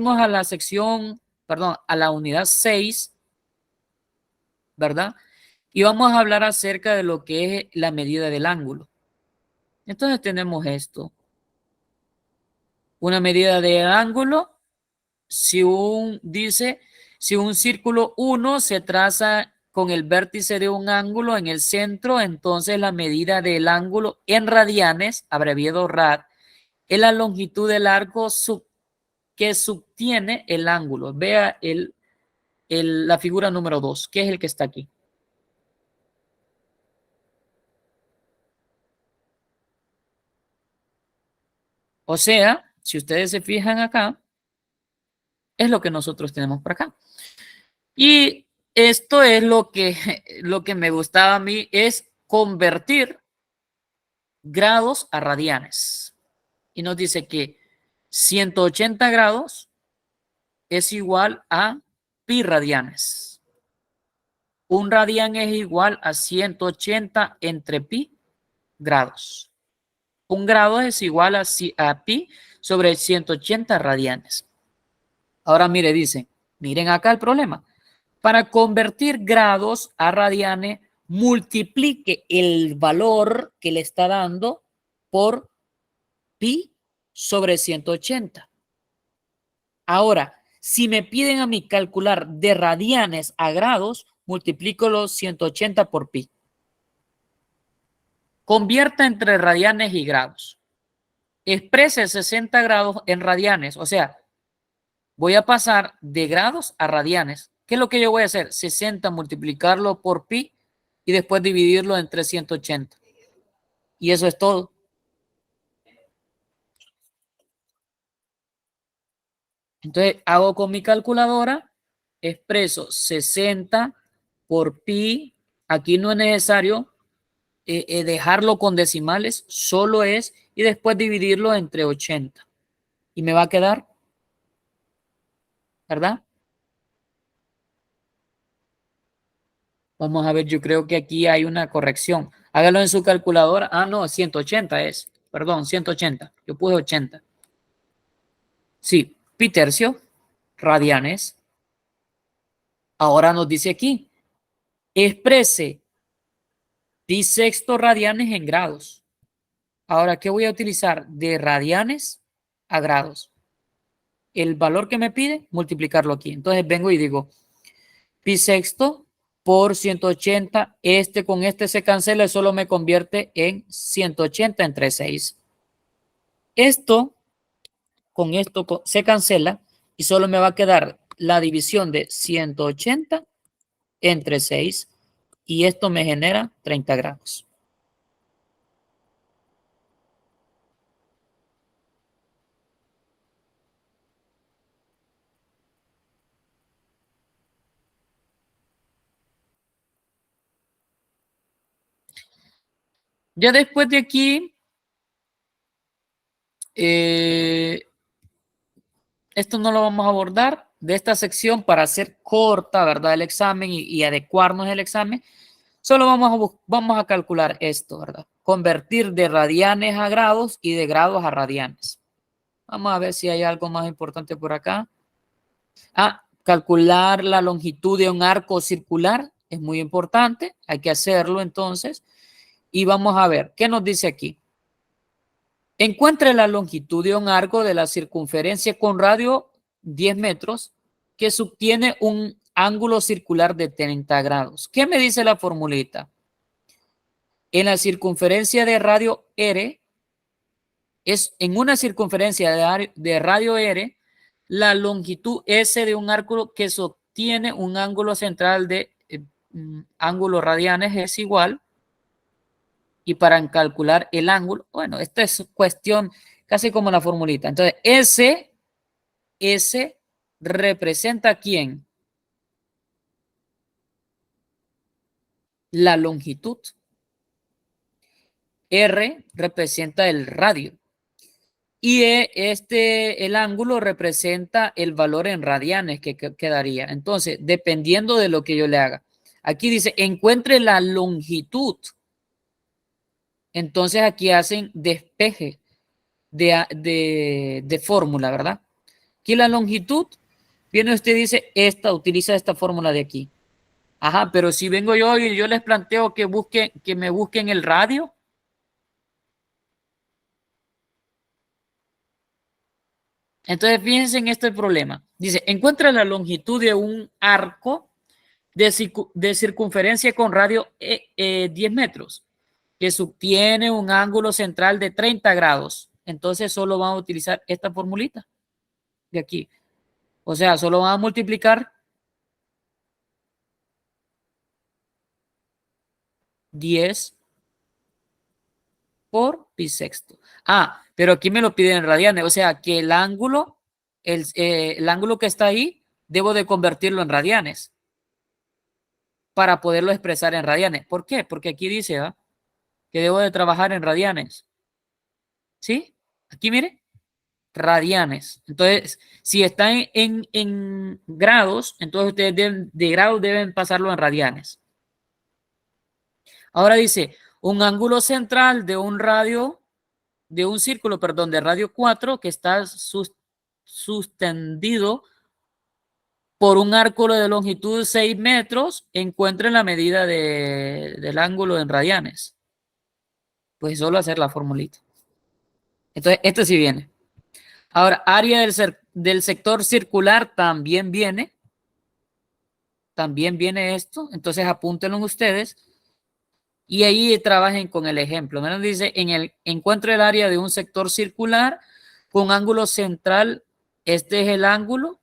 a la sección, perdón, a la unidad 6, ¿verdad? Y vamos a hablar acerca de lo que es la medida del ángulo. Entonces tenemos esto. Una medida del ángulo, si un círculo 1 se traza con el vértice de un ángulo en el centro, entonces la medida del ángulo en radianes, abreviado rad, es la longitud del arco que subtiene el ángulo. Vea la figura número 2, que es el que está aquí. O sea, si ustedes se fijan acá, es lo que nosotros tenemos por acá. Y esto es lo que me gustaba a mí, es convertir grados a radianes. Y nos dice que 180 grados es igual a pi radianes. Un radian es igual a 180 entre pi grados. Un grado es igual a pi sobre 180 radianes. Ahora mire, dice, miren acá el problema. Para convertir grados a radianes, multiplique el valor que le está dando por pi sobre 180. Ahora, si me piden a mí calcular de radianes a grados, multiplico los 180 por pi. Convierta entre radianes y grados. Exprese 60 grados en radianes, o sea, voy a pasar de grados a radianes. ¿Qué es lo que yo voy a hacer? 60 multiplicarlo por pi y después dividirlo entre 180. Y eso es todo. Entonces hago con mi calculadora, expreso 60 por pi. Aquí no es necesario dejarlo con decimales, solo es, y después dividirlo entre 80. Y me va a quedar, ¿verdad? Vamos a ver, yo creo que aquí hay una corrección. Hágalo en su calculadora. Ah, no, 180 es. Perdón, 180. Yo puse 80. Sí, pi tercio, radianes. Ahora nos dice aquí, exprese pi sexto radianes en grados. Ahora, ¿qué voy a utilizar? De radianes a grados. El valor que me pide, multiplicarlo aquí. Entonces vengo y digo, pi sexto por 180, este con este se cancela y solo me convierte en 180 entre 6. Esto con esto se cancela y solo me va a quedar la división de 180 entre 6 y esto me genera 30 grados. Ya después de aquí, esto no lo vamos a abordar de esta sección para hacer corta, ¿verdad? El examen y adecuarnos al examen. Solo vamos a calcular esto, ¿verdad? Convertir de radianes a grados y de grados a radianes. Vamos a ver si hay algo más importante por acá. Ah, calcular la longitud de un arco circular es muy importante. Hay que hacerlo entonces. Y vamos a ver, ¿qué nos dice aquí? Encuentre la longitud de un arco de la circunferencia con radio 10 metros que subtiene un ángulo circular de 30 grados. ¿Qué me dice la formulita? En la circunferencia de radio R, en una circunferencia de radio R, la longitud S de un arco que sostiene un ángulo central de ángulos radianes es igual. Y para calcular el ángulo, bueno, esta es cuestión casi como la formulita. Entonces, S representa ¿a quién? La longitud. R representa el radio. Y el ángulo representa el valor en radianes que quedaría. Entonces, dependiendo de lo que yo le haga. Aquí dice, encuentre la longitud. Entonces, aquí hacen despeje de fórmula, ¿verdad? Aquí la longitud, viene usted y dice, utiliza esta fórmula de aquí. Ajá, pero si vengo yo y yo les planteo que me busquen el radio. Entonces, fíjense en este problema. Dice, encuentra la longitud de un arco de circunferencia con radio 10 metros, que subtiene un ángulo central de 30 grados. Entonces, solo vamos a utilizar esta formulita de aquí. O sea, solo vamos a multiplicar 10 por pi sexto. Ah, pero aquí me lo piden en radianes. O sea, que el ángulo que está ahí, debo de convertirlo en radianes para poderlo expresar en radianes. ¿Por qué? Porque aquí dice que debo de trabajar en radianes. ¿Sí? Aquí mire, radianes. Entonces, si está en grados, entonces ustedes de grados deben pasarlo en radianes. Ahora dice, un ángulo central de un círculo, perdón, de radio 4 que está sustendido por un arco de longitud de 6 metros, encuentren la medida del ángulo en radianes. Pues solo hacer la formulita. Entonces, esto sí viene. Ahora, área del sector circular también viene. También viene esto. Entonces, apúntenlo ustedes. Y ahí trabajen con el ejemplo. Menos dice, encuentro el área de un sector circular con ángulo central. Este es el ángulo.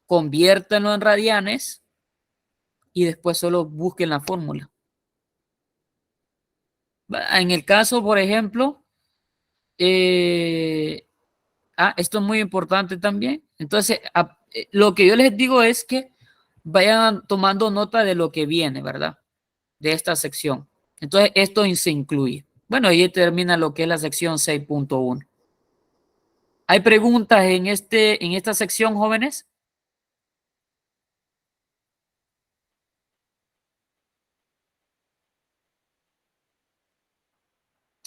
Conviértanlo en radianes. Y después solo busquen la fórmula. En el caso, por ejemplo, esto es muy importante también. Entonces, lo que yo les digo es que vayan tomando nota de lo que viene, ¿verdad? De esta sección. Entonces, esto se incluye. Bueno, ahí termina lo que es la sección 6.1. ¿Hay preguntas en esta sección, jóvenes?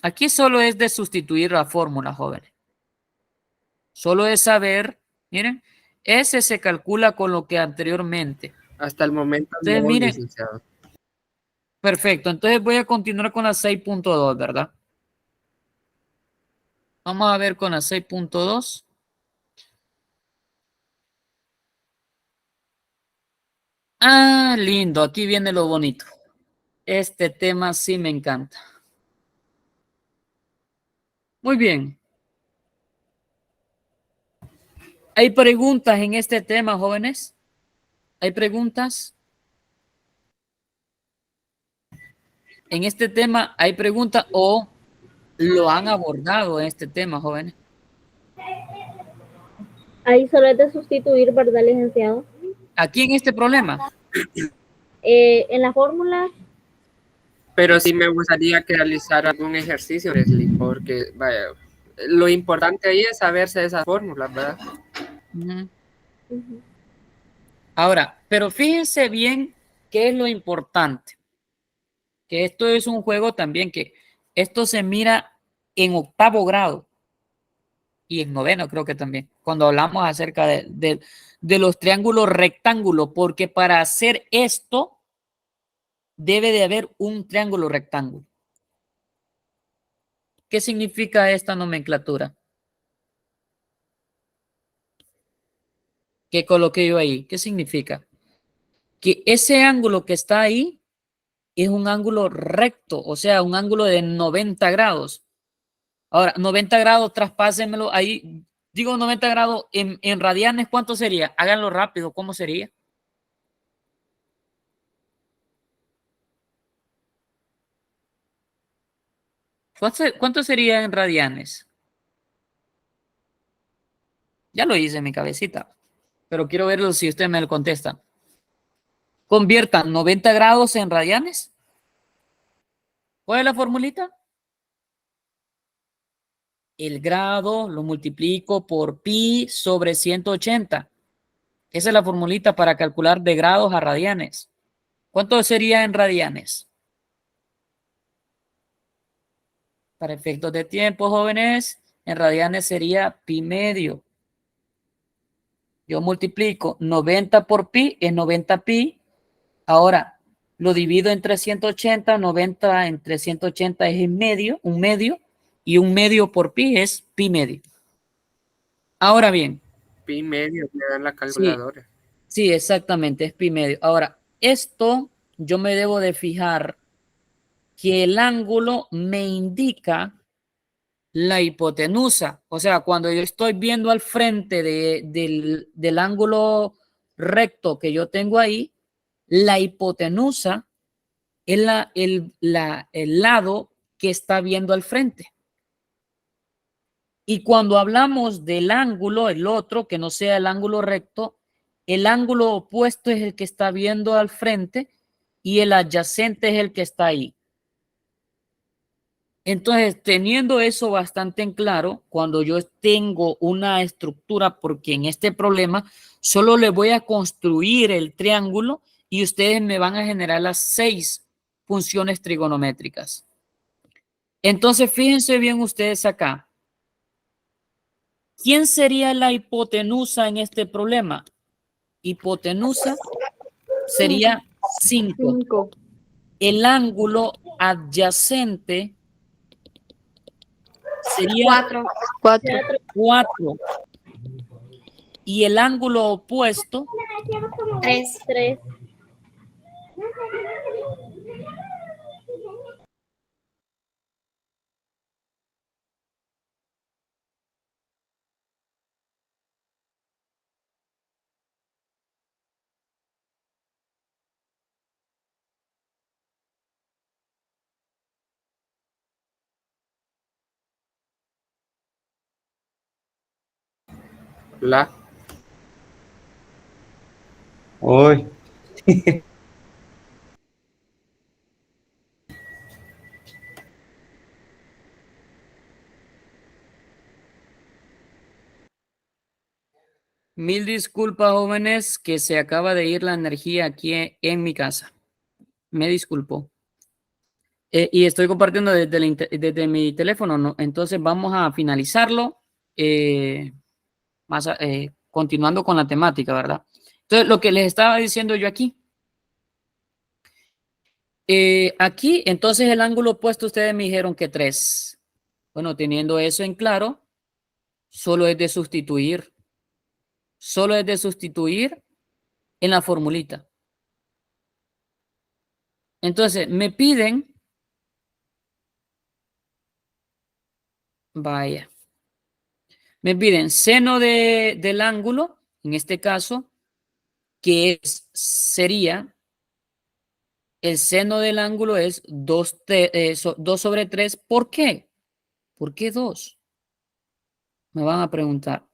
Aquí solo es de sustituir la fórmula, jóvenes. Solo es saber, miren, ese se calcula con lo que anteriormente. Hasta el momento Entonces, no, miren, licenciado. perfecto. Entonces voy a continuar con la 6.2, ¿verdad? Vamos a ver con la 6.2. Ah, lindo. Aquí viene lo bonito. Este tema sí me encanta. Muy bien. ¿Hay preguntas en este tema, jóvenes? ¿Hay preguntas? En este tema, ¿hay preguntas o lo han abordado en este tema, jóvenes? Ahí solo es de sustituir, ¿verdad, licenciado? Aquí en este problema. En la fórmula. Pero sí me gustaría que realizara algún ejercicio, Leslie, porque vaya, lo importante ahí es saberse esas fórmulas, ¿verdad? Ahora, pero fíjense bien qué es lo importante. Que esto es un juego también que esto se mira en 8º grado y en 9º creo que también, cuando hablamos acerca de los triángulos rectángulos, porque para hacer esto debe de haber un triángulo rectángulo. ¿Qué significa esta nomenclatura? ¿Qué coloqué yo ahí? ¿Qué significa? Que ese ángulo que está ahí es un ángulo recto, o sea, un ángulo de 90 grados. Ahora, 90 grados, traspásenmelo ahí. Digo 90 grados en radianes, ¿cuánto sería? Háganlo rápido, ¿cómo sería? ¿Cuánto sería en radianes? Ya lo hice en mi cabecita, pero quiero verlo si usted me lo contesta. Conviertan 90 grados en radianes. ¿Cuál es la formulita? El grado lo multiplico por pi sobre 180. Esa es la formulita para calcular de grados a radianes. ¿Cuánto sería en radianes? Para efectos de tiempo, jóvenes, en radianes sería pi medio. Yo multiplico 90 por pi, es 90 pi. Ahora, lo divido entre 180, 90 entre 180 es un medio, y un medio por pi es pi medio. Ahora bien. Pi medio me da la Sí, calculadora. sí, exactamente, es pi medio. Ahora, esto yo me debo de fijar que el ángulo me indica la hipotenusa. O sea, cuando yo estoy viendo al frente del ángulo recto que yo tengo ahí, la hipotenusa es el lado que está viendo al frente. Y cuando hablamos del ángulo, el otro, que no sea el ángulo recto, el ángulo opuesto es el que está viendo al frente y el adyacente es el que está ahí. Entonces, teniendo eso bastante en claro, cuando yo tengo una estructura, porque en este problema solo le voy a construir el triángulo y ustedes me van a generar las 6 funciones trigonométricas. Entonces, fíjense bien ustedes acá. ¿Quién sería la hipotenusa en este problema? Hipotenusa sería 5. El ángulo adyacente sería 4. Y el ángulo opuesto 3. La. Uy, Mil disculpas, jóvenes, que se acaba de ir la energía aquí en mi casa. Me disculpo. Y estoy compartiendo desde mi teléfono, ¿no? Entonces vamos a finalizarlo, continuando con la temática, ¿verdad? Entonces, lo que les estaba diciendo yo aquí. Aquí, entonces el ángulo opuesto, ustedes me dijeron que 3. Bueno, teniendo eso en claro, solo es de sustituir. Solo es de sustituir en la formulita. Entonces, me piden, vaya, me piden seno del ángulo, en este caso, sería, el seno del ángulo es 2 sobre 3. ¿Por qué? ¿Por qué 2? Me van a preguntar.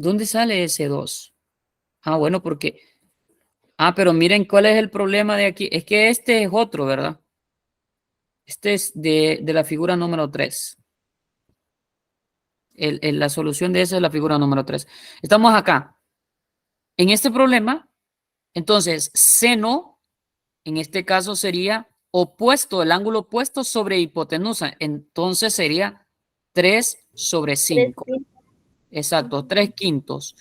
¿Dónde sale ese 2? Ah, bueno, porque... Ah, pero miren cuál es el problema de aquí. Es que este es otro, ¿verdad? Este es de la figura número 3. La solución de esa es la figura número 3. Estamos acá. En este problema, entonces, seno, en este caso sería opuesto, el ángulo opuesto sobre hipotenusa. Entonces sería 3 sobre 5. Exacto, 3/5.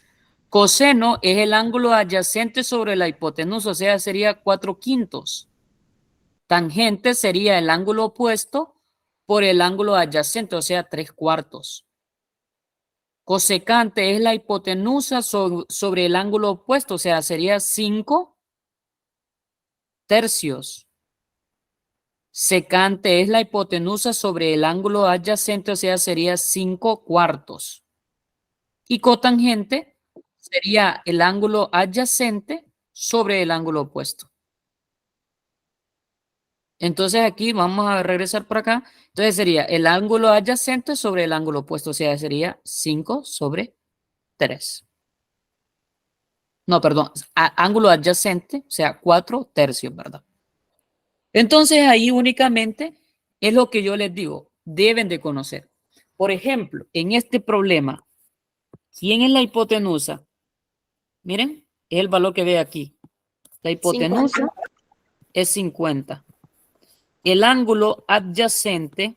Coseno es el ángulo adyacente sobre la hipotenusa, o sea, sería 4/5. Tangente sería el ángulo opuesto por el ángulo adyacente, o sea, 3/4. Cosecante es la hipotenusa sobre el ángulo opuesto, o sea, sería 5/3. Secante es la hipotenusa sobre el ángulo adyacente, o sea, sería 5/4. Y cotangente sería el ángulo adyacente sobre el ángulo opuesto. Entonces aquí vamos a regresar por acá. Entonces sería el ángulo adyacente sobre el ángulo opuesto, o sea, sería 5 sobre 3. No, perdón, ángulo adyacente, o sea, 4/3, ¿verdad? Entonces ahí únicamente es lo que yo les digo, deben de conocer. Por ejemplo, en este problema, ¿quién es la hipotenusa? Miren, es el valor que ve aquí. La hipotenusa 50. Es 50. El ángulo adyacente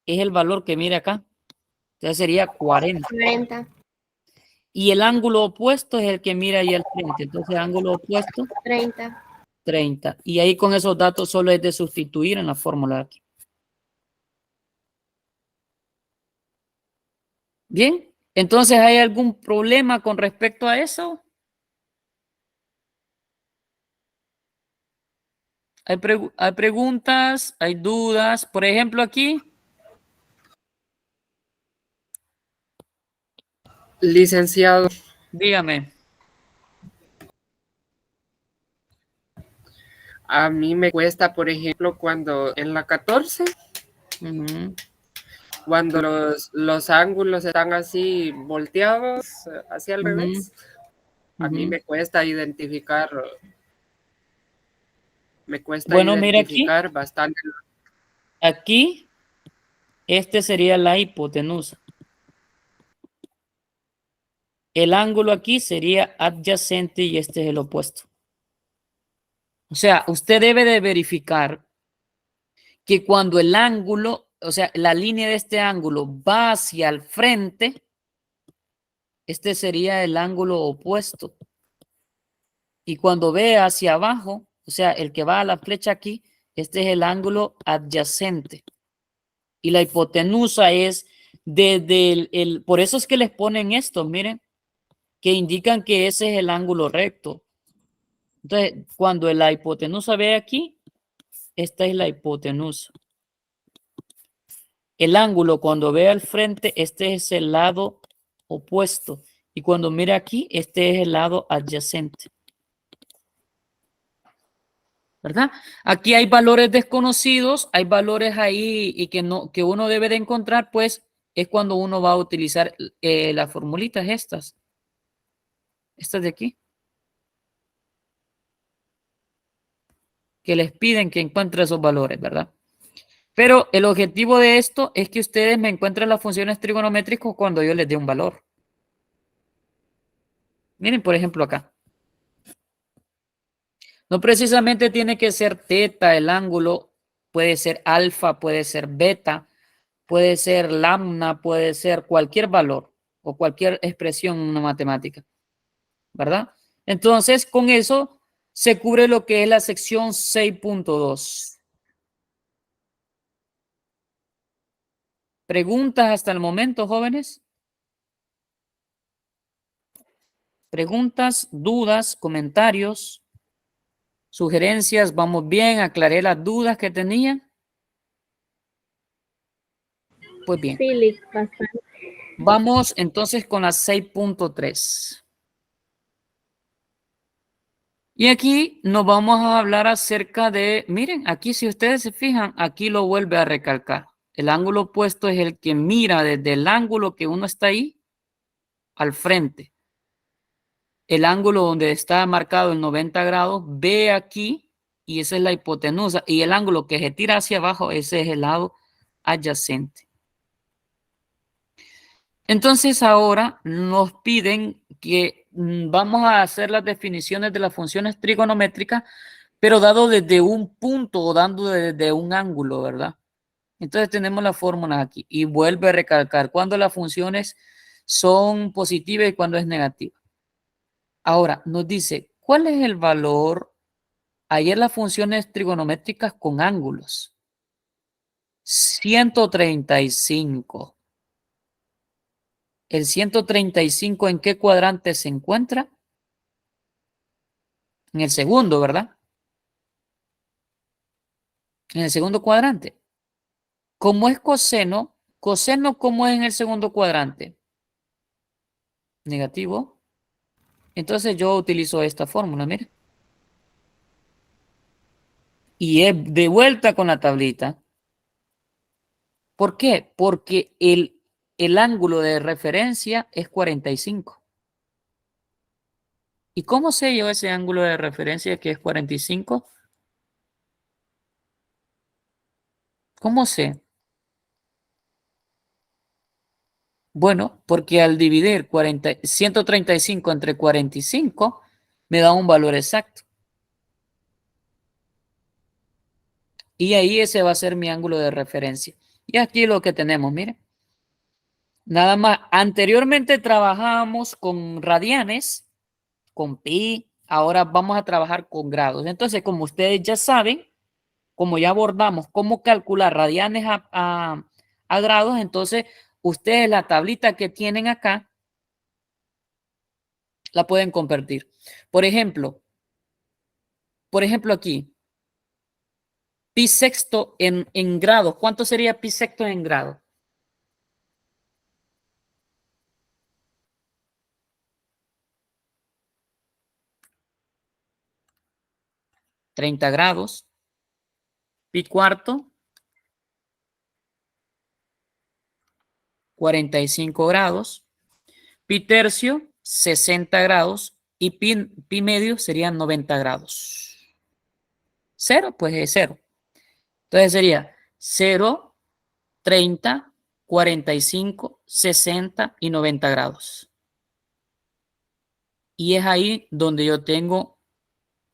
es el valor que mire acá, Entonces sería 40. 40. Y el ángulo opuesto es el que mira ahí al frente. Entonces, ángulo opuesto, 30. 30. Y ahí con esos datos solo es de sustituir en la fórmula de aquí. Bien. Entonces, ¿hay algún problema con respecto a eso? ¿Hay preguntas? ¿Hay dudas? Por ejemplo, aquí. Licenciado, Dígame. a mí me cuesta, por ejemplo, cuando en la 14, Ujú, cuando los ángulos están así volteados hacia el ujú, revés, a mí ujú. me cuesta Bueno, mira aquí. identificar bastante. Aquí, este sería la hipotenusa. El ángulo aquí sería adyacente y este es el opuesto. O sea, usted debe de verificar que cuando el ángulo, o sea, la línea de este ángulo va hacia el frente, este sería el ángulo opuesto. Y cuando ve hacia abajo, o sea, el que va a la flecha aquí, este es el ángulo adyacente. Y la hipotenusa es desde por eso es que les ponen esto, miren, que indican que ese es el ángulo recto. Entonces, cuando la hipotenusa ve aquí, esta es la hipotenusa. El ángulo cuando ve al frente, este es el lado opuesto. Y cuando mira aquí, este es el lado adyacente. ¿Verdad? Aquí hay valores desconocidos, hay valores ahí y que no, que uno debe de encontrar, pues es cuando uno va a utilizar las formulitas estas. Estas de aquí. Que les piden que encuentre esos valores, ¿verdad? Pero el objetivo de esto es que ustedes me encuentren las funciones trigonométricas cuando yo les dé un valor. Miren, por ejemplo, acá. No precisamente tiene que ser teta el ángulo, puede ser alfa, puede ser beta, puede ser lambda, puede ser cualquier valor o cualquier expresión en una matemática, ¿verdad? Entonces, con eso se cubre lo que es la sección 6.2. ¿Preguntas hasta el momento, jóvenes? ¿Preguntas, dudas, comentarios, sugerencias? ¿Vamos bien? ¿Aclaré las dudas que tenía? Pues bien. Sí, Lick, bastante. Vamos entonces con la 6.3. Y aquí nos vamos a hablar acerca de, miren, aquí si ustedes se fijan, aquí lo vuelve a recalcar. El ángulo opuesto es el que mira desde el ángulo que uno está ahí al frente. El ángulo donde está marcado el 90 grados, ve aquí y esa es la hipotenusa. Y el ángulo que se tira hacia abajo, ese es el lado adyacente. Entonces ahora nos piden que vamos a hacer las definiciones de las funciones trigonométricas, pero dado desde un punto o dando desde un ángulo, ¿verdad? Entonces tenemos las fórmulas aquí y vuelve a recalcar cuando las funciones son positivas y cuando es negativa. Ahora nos dice, ¿cuál es el valor? Ayer las funciones trigonométricas con ángulos. 135. ¿El 135 en qué cuadrante se encuentra? En el segundo, ¿verdad? En el segundo cuadrante. Como es coseno, coseno, ¿cómo es en el segundo cuadrante? Negativo. Entonces yo utilizo esta fórmula, mire. Y es de vuelta con la tablita. ¿Por qué? Porque el ángulo de referencia es 45. ¿Y cómo sé yo ese ángulo de referencia que es 45? ¿Cómo sé? Bueno, porque al dividir 135 entre 45 me da un valor exacto. Y ahí ese va a ser mi ángulo de referencia. Y aquí lo que tenemos, miren. Nada más, anteriormente trabajábamos con radianes, con pi, ahora vamos a trabajar con grados. Entonces, como ustedes ya saben, como ya abordamos cómo calcular radianes a grados, entonces ustedes la tablita que tienen acá la pueden convertir. Por ejemplo aquí, pi sexto en grados. ¿Cuánto sería pi sexto en grados? 30 grados. Pi cuarto, 45 grados. Pi tercio, 60 grados. Y pi medio serían 90 grados. Cero, pues es cero. Entonces sería 0, 30, 45, 60 y 90 grados. Y es ahí donde yo tengo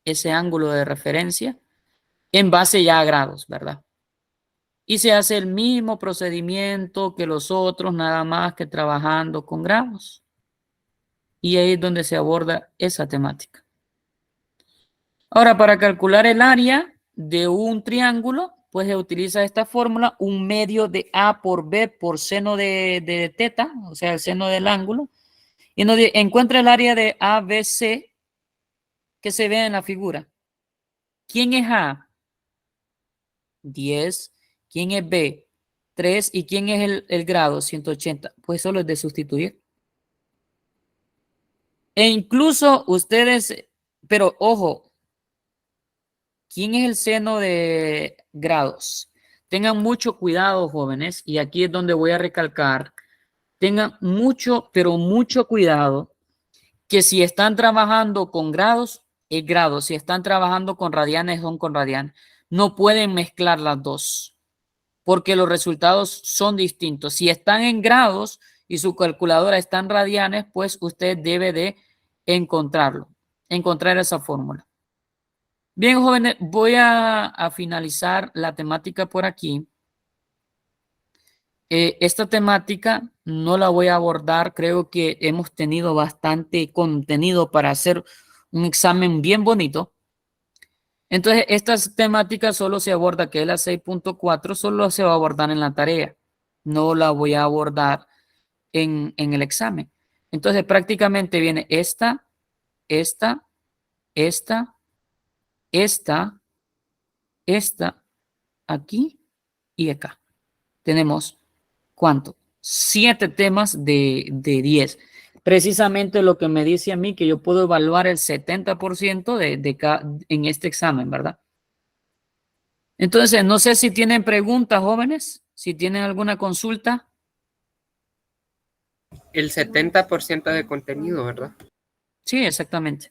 ese ángulo de referencia en base ya a grados, ¿verdad? Y se hace el mismo procedimiento que los otros, nada más que trabajando con grados. Y ahí es donde se aborda esa temática. Ahora, para calcular el área de un triángulo, pues se utiliza esta fórmula, un medio de A por B por seno de teta, o sea, el seno del ángulo. Y nos encuentra el área de ABC que se ve en la figura. ¿Quién es A? 10. ¿Quién es B? 3. ¿Y quién es el grado? 180. Pues solo es de sustituir. E incluso ustedes, pero ojo, ¿quién es el seno de grados? Tengan mucho cuidado, jóvenes, y aquí es donde voy a recalcar. Tengan mucho, pero mucho cuidado, que si están trabajando con grados, es grado. Si están trabajando con radianes, son con radianes. No pueden mezclar las dos, porque los resultados son distintos. Si están en grados y su calculadora está en radianes, pues usted debe de encontrar esa fórmula. Bien, jóvenes, voy a finalizar la temática por aquí. Esta temática no la voy a abordar. Creo que hemos tenido bastante contenido para hacer un examen bien bonito. Entonces, estas temáticas solo se aborda, que es la 6.4, solo se va a abordar en la tarea. No la voy a abordar en el examen. Entonces, prácticamente viene esta, aquí y acá. Tenemos, ¿cuánto? 7 temas de 10. Precisamente lo que me dice a mí que yo puedo evaluar el 70% en este examen, ¿verdad? Entonces, no sé si tienen preguntas, jóvenes, si tienen alguna consulta. El 70% de contenido, ¿verdad? Sí, exactamente.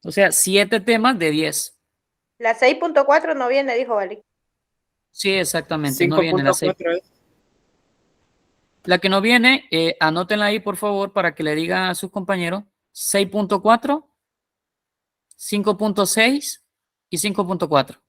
O sea, 7 temas de 10. La 6.4 no viene, dijo Vali. Sí, exactamente. No viene la 6. 5.4 es. La que no viene, anótenla ahí, por favor, para que le digan a sus compañeros. 6.4, 5.6 y 5.4.